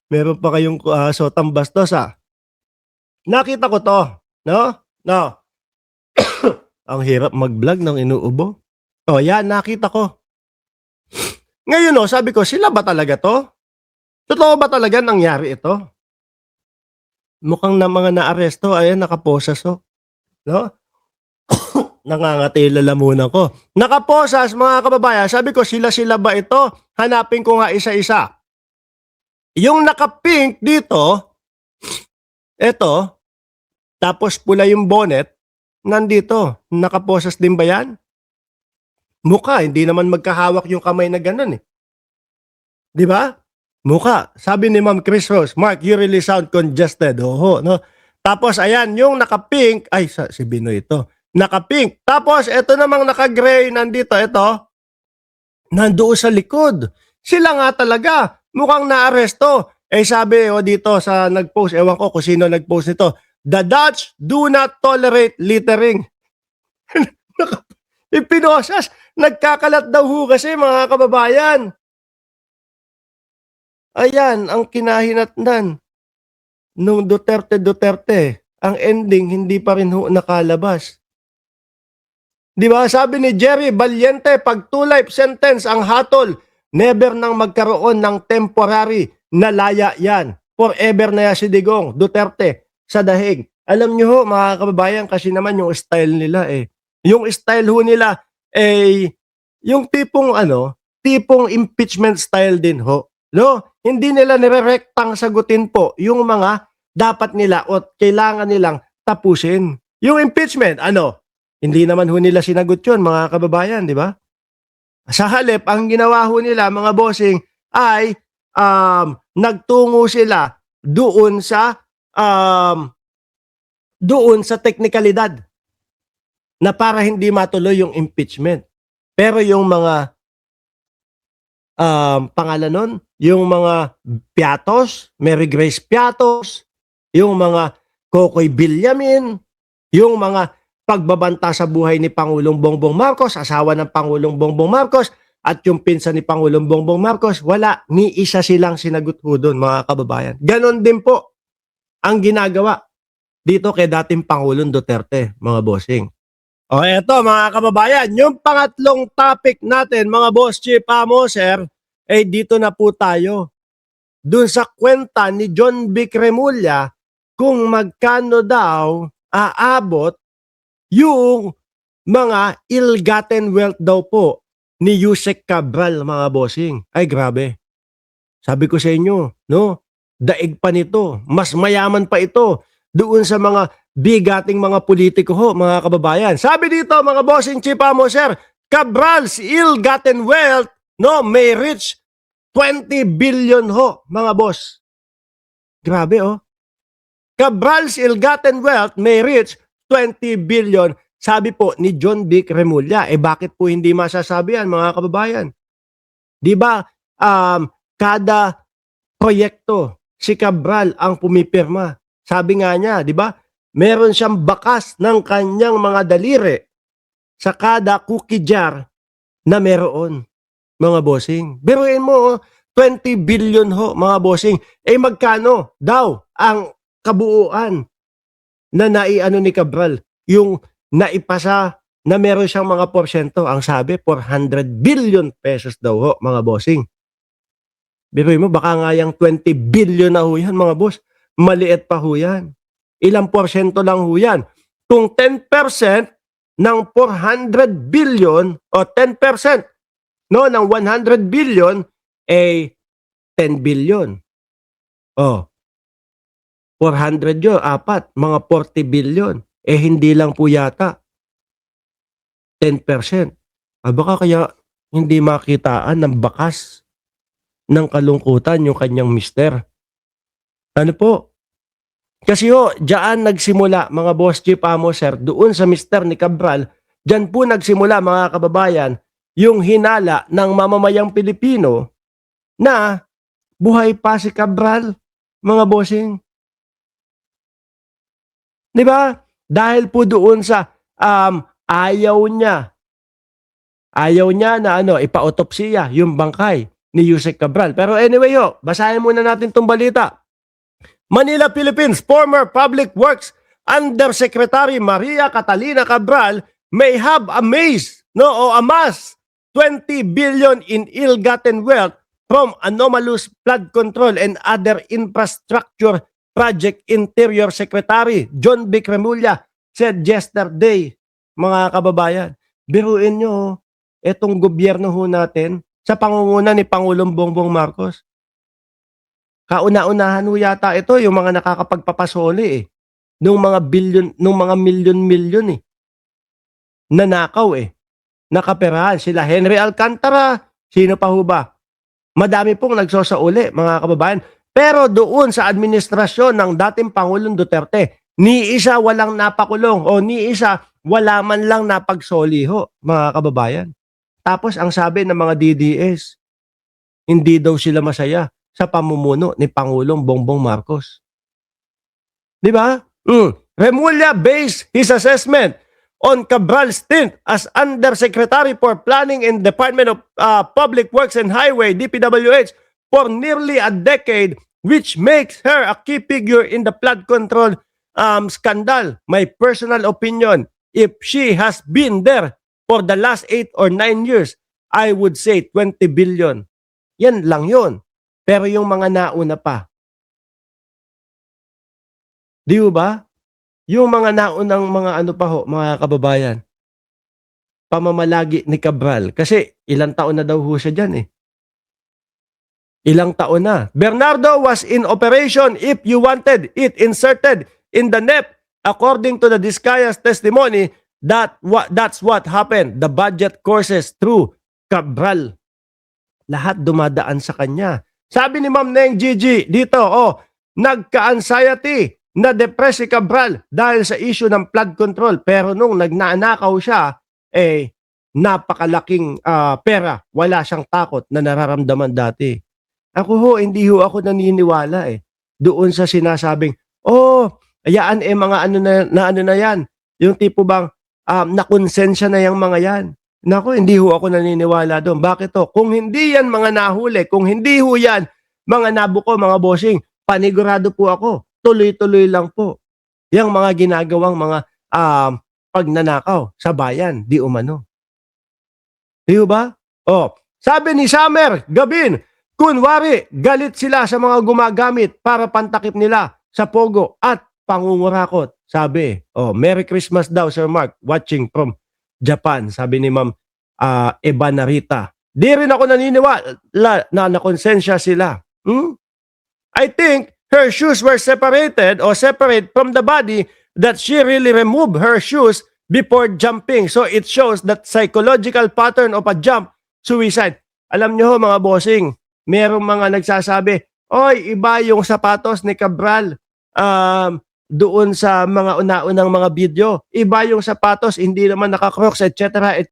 Meron pa kayong sotang bastos, Nakita ko 'to, 'no? No, ang hirap mag-vlog ng inuubo. Oh, 'yan nakita ko. Ngayon, sabi ko, sila ba talaga 'to? Totoo ba talaga nangyari ito? Mukhang na mga naaresto, ayan nakaposas, 'no? Nangangati yung lalamunan ko. Nakaposas mga kababayan, sabi ko sila-sila ba ito? Hanapin ko nga isa-isa. Yung naka-pink dito, eto, tapos pula yung bonnet, nandito. Nakaposas din ba yan? Mukha, hindi naman magkahawak yung kamay na ganun eh. Di ba? Mukha. Sabi ni Ma'am Chris Rose, Mark, you really sound congested. Oho, no? Tapos ayan, yung naka-pink, ay si Binoy ito. Naka-pink. Tapos ito namang naka-gray nandito, ito. Nandoon sa likod. Sila nga talaga. Mukhang naaresto. Eh sabi dito sa nag-post, ewan ko kung sino nag-post nito, the Dutch do not tolerate littering. Ipinosas, nagkakalat daw ho kasi mga kababayan. Ayan, ang kinahinatnan nung Duterte, ang ending hindi pa rin ho nakalabas. Di ba? Sabi ni Jerry Valiente, pag 2-life sentence ang hatol, never nang magkaroon ng temporary na laya yan. Forever na yan si Digong Duterte sa dahig. Alam nyo ho, mga kababayan, kasi naman yung style nila Yung style ho nila yung tipong tipong impeachment style din ho. No? Hindi nila nirerektang sagutin po yung mga dapat nila o kailangan nilang tapusin. Yung impeachment, hindi naman ho nila sinagot yun, mga kababayan, di ba? Sa halip, ang ginawa ho nila, mga bossing, ay nagtungo sila doon sa teknikalidad na para hindi matuloy yung impeachment. Pero yung mga pangalan nun, yung mga Piatos, Mary Grace Piatos, yung mga Kokoy Villamin, yung mga pagbabanta sa buhay ni Pangulong Bongbong Marcos, asawa ng Pangulong Bongbong Marcos, at yung pinsan ni Pangulong Bongbong Marcos, wala, ni isa silang sinagot ho doon, mga kababayan. Ganon din po ang ginagawa dito kay dating Pangulong Duterte, mga bossing. O eto mga kababayan, yung pangatlong topic natin, mga boss chief sir, dito na po tayo. Doon sa kwenta ni John B. Cremulya, kung magkano daw aabot yung mga ill-gotten wealth daw po ni Yusek Cabral, mga bossing. Ay grabe. Sabi ko sa inyo, no? Daig pa nito. Mas mayaman pa ito doon sa mga bigating mga politiko ho, mga kababayan. Sabi dito, mga bossing chief sir, Cabral's ill-gotten wealth may reach 20 billion ho, mga boss. Grabe Cabral's ill-gotten wealth may reach 20 billion, sabi po ni John B. Cremulya. Bakit po hindi masasabi yan, mga kababayan? Di ba, kada proyekto, si Cabral ang pumipirma. Sabi nga niya, di ba, meron siyang bakas ng kanyang mga daliri sa kada cookie jar na meron, mga bossing. Biruin mo, 20 billion ho, mga bossing. Magkano daw ang kabuuan na naiano ni Cabral, yung naipasa na meron siyang mga porsyento, ang sabi 400 billion pesos daw ho, mga bossing. Biruin mo, baka nga yung 20 billion na ho yan, mga boss. Maliit pa ho yan. Ilang porsyento lang ho yan. Kung 10% ng 400 billion o 10% ng 100 billion, 10 billion. 400 yun, apat, mga 40 billion. Hindi lang po yata 10%. Baka kaya hindi makitaan ng bakas ng kalungkutan yung kanyang mister. Ano po? Kasi diyan nagsimula, mga boss chief sir, doon sa mister ni Cabral, diyan po nagsimula, mga kababayan, yung hinala ng mamamayang Pilipino na buhay pa si Cabral, mga bossing. Di ba? Dahil po doon sa ayaw niya na ipa-autopsiya yung bangkay ni Yusek Cabral. Pero anyway basahin muna natin itong balita. Manila, Philippines, former Public Works Undersecretary Maria Catalina Cabral may have amassed amassed 20 billion in ill-gotten wealth from anomalous flood control and other infrastructure project. Interior Secretary John B. Cremulya said yesterday, mga kababayan. Biruin nyo, etong gobyerno natin sa pangunguna ni Pangulong Bongbong Marcos. Kauna-unahan yata ito yung mga nakakapagpapasoli nung mga billion, nung mga milyon-milyon nanakaw nakaperahan sila Henry Alcantara, sino pa ba? Madami pong nagsosauli, mga kababayan. Pero doon sa administrasyon ng dating Pangulong Duterte, ni isa walang napakulong o ni isa wala man lang napagsoli mga kababayan. Tapos ang sabi ng mga DDS, hindi daw sila masaya sa pamumuno ni Pangulong Bongbong Marcos. Di ba? Remulla based his assessment on Cabral's stint as Undersecretary for Planning in Department of Public Works and Highway, DPWH, for nearly a decade, which makes her a key figure in the flood control scandal. My personal opinion, if she has been there for the last 8 or 9 years, I would say 20 billion. Yan lang yun. Pero yung mga nauna pa, di ba? Yung mga naunang mga mga kababayan, pamamalagi ni Cabral. Kasi ilang taon na daw siya dyan Ilang taon na. Bernardo was in operation if you wanted it inserted in the NEP. According to the Discaya's testimony, that's what happened. The budget courses through Cabral. Lahat dumadaan sa kanya. Sabi ni Ma'am Neng Gigi dito, nagka-anxiety, na-depress si Cabral dahil sa issue ng flood control. Pero nung nagnanakaw siya, napakalaking pera. Wala siyang takot na nararamdaman dati. Ako hindi ako naniniwala doon sa sinasabing, ayaan mga ano na yan. Yung tipo bang nakonsensya na yung mga yan. Naku, hindi ako naniniwala doon. Bakit to? Kung hindi yan mga nahuli, kung hindi yan mga nabuko, mga bossing, panigurado po ako. Tuloy-tuloy lang po. Yung mga ginagawang mga pagnanakaw sa bayan, di umano. Di ba? Sabi ni Summer Gabin, kunwari, galit sila sa mga gumagamit para pantakip nila sa Pogo at pangungurakot. Sabi, Merry Christmas daw, Sir Mark, watching from Japan. Sabi ni Ma'am Eva Narita. Di rin ako naniniwala na nakonsensya sila. I think her shoes were separated or separate from the body, that she really removed her shoes before jumping. So it shows that psychological pattern of a jump, suicide. Alam nyo mga bossing, merong mga nagsasabi, iba yung sapatos ni Cabral doon sa mga una-unang mga video. Iba yung sapatos, hindi naman naka-crocs, etc.